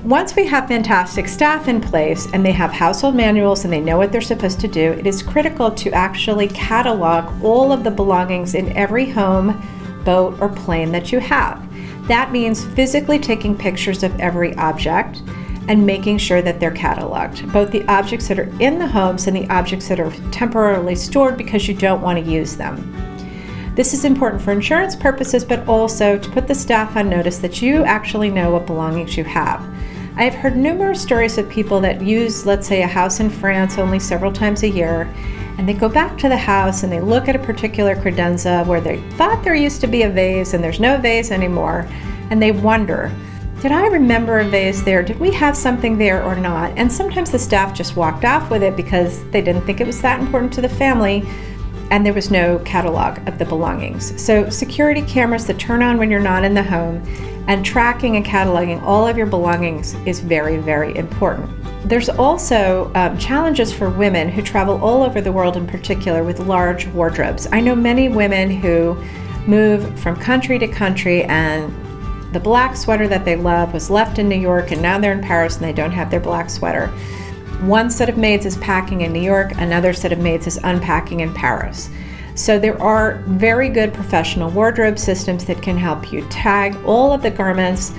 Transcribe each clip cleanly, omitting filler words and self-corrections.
Once we have fantastic staff in place and they have household manuals and they know what they're supposed to do, it is critical to actually catalog all of the belongings in every home, boat, or plane that you have. That means physically taking pictures of every object and making sure that they're cataloged, both the objects that are in the homes and the objects that are temporarily stored because you don't want to use them. This is important for insurance purposes, but also to put the staff on notice that you actually know what belongings you have. I've heard numerous stories of people that use, let's say, a house in France only several times a year, and they go back to the house and they look at a particular credenza where they thought there used to be a vase and there's no vase anymore, and they wonder, did I remember a vase there? Did we have something there or not? And sometimes the staff just walked off with it because they didn't think it was that important to the family, and there was no catalog of the belongings. So security cameras that turn on when you're not in the home and tracking and cataloging all of your belongings is very, very important. There's also challenges for women who travel all over the world, in particular with large wardrobes. I know many women who move from country to country, and the black sweater that they love was left in New York, and now they're in Paris and they don't have their black sweater. One set of maids is packing in New York, another set of maids is unpacking in Paris. So there are very good professional wardrobe systems that can help you tag all of the garments,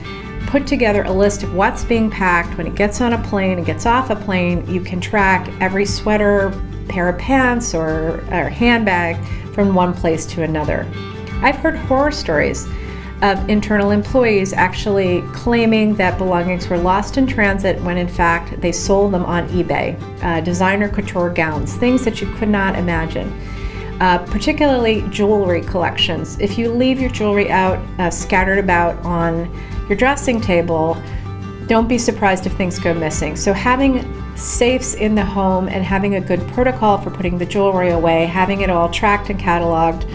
put together a list of what's being packed. When it gets on a plane and gets off a plane, you can track every sweater, pair of pants, or handbag from one place to another. I've heard horror stories of internal employees actually claiming that belongings were lost in transit when in fact they sold them on eBay. Designer couture gowns, things that you could not imagine. Particularly jewelry collections. If you leave your jewelry out scattered about on your dressing table, don't be surprised if things go missing. So having safes in the home and having a good protocol for putting the jewelry away, having it all tracked and cataloged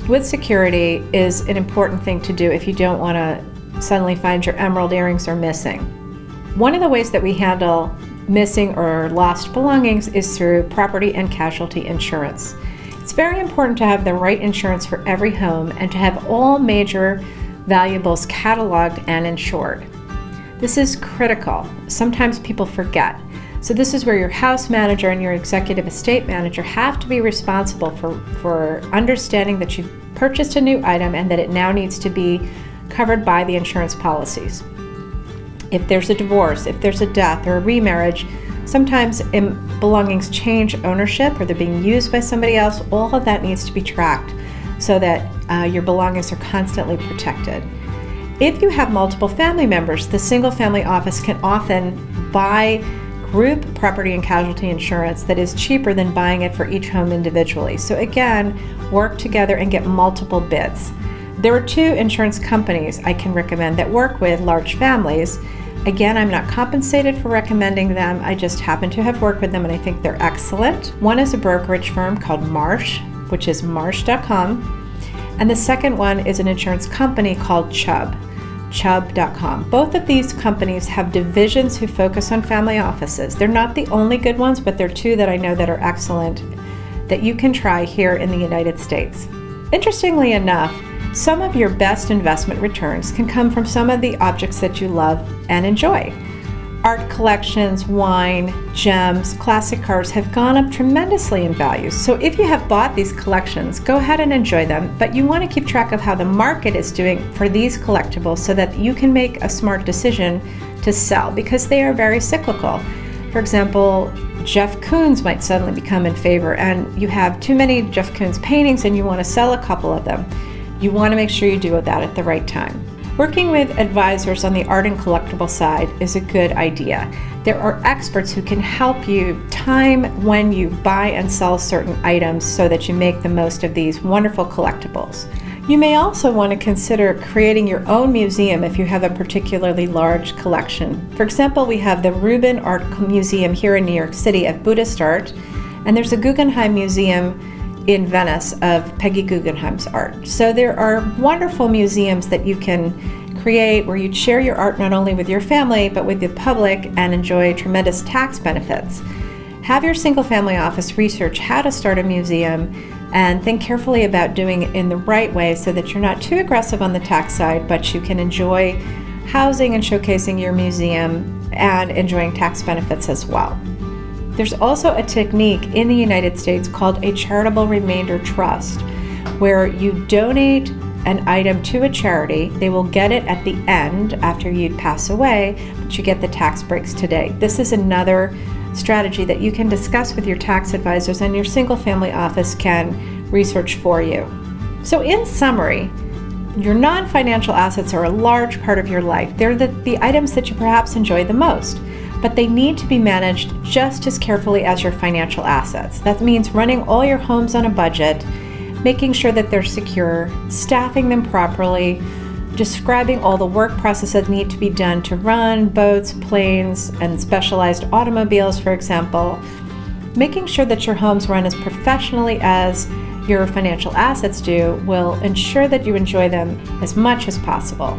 with security is an important thing to do if you don't want to suddenly find your emerald earrings are missing. One of the ways that we handle missing or lost belongings is through property and casualty insurance. It's very important to have the right insurance for every home and to have all major valuables cataloged and insured. This is critical. Sometimes people forget. So this is where your house manager and your executive estate manager have to be responsible for understanding that you've purchased a new item and that it now needs to be covered by the insurance policies. If there's a divorce, if there's a death or a remarriage, sometimes belongings change ownership or they're being used by somebody else. All of that needs to be tracked so that your belongings are constantly protected. If you have multiple family members, the single family office can often buy group property and casualty insurance that is cheaper than buying it for each home individually. So again, work together and get multiple bids. There are 2 insurance companies I can recommend that work with large families. Again, I'm not compensated for recommending them. I just happen to have worked with them and I think they're excellent. One is a brokerage firm called Marsh, which is marsh.com. And the second one is an insurance company called Chubb.com. Both of these companies have divisions who focus on family offices. They're not the only good ones, but they're 2 that I know that are excellent that you can try here in the United States. Interestingly enough, some of your best investment returns can come from some of the objects that you love and enjoy. Art collections, wine, gems, classic cars have gone up tremendously in value. So if you have bought these collections, go ahead and enjoy them, but you want to keep track of how the market is doing for these collectibles so that you can make a smart decision to sell because they are very cyclical. For example, Jeff Koons might suddenly become in favor and you have too many Jeff Koons paintings and you want to sell a couple of them. You want to make sure you do that at the right time. Working with advisors on the art and collectible side is a good idea. There are experts who can help you time when you buy and sell certain items so that you make the most of these wonderful collectibles. You may also want to consider creating your own museum if you have a particularly large collection. For example, we have the Rubin Art Museum here in New York City of Buddhist art, and there's a Guggenheim Museum in Venice of Peggy Guggenheim's art. So there are wonderful museums that you can create where you share your art not only with your family but with the public and enjoy tremendous tax benefits. Have your single family office research how to start a museum and think carefully about doing it in the right way so that you're not too aggressive on the tax side, but you can enjoy housing and showcasing your museum, and enjoying tax benefits as well. There's also a technique in the United States called a charitable remainder trust, where you donate an item to a charity. They will get it at the end after you pass away, but you get the tax breaks today. This is another strategy that you can discuss with your tax advisors, and your single family office can research for you. So in summary, your non-financial assets are a large part of your life. They're the items that you perhaps enjoy the most, but they need to be managed just as carefully as your financial assets. That means running all your homes on a budget, making sure that they're secure, staffing them properly, describing all the work processes that need to be done to run boats, planes, and specialized automobiles, for example. Making sure that your homes run as professionally as your financial assets do will ensure that you enjoy them as much as possible.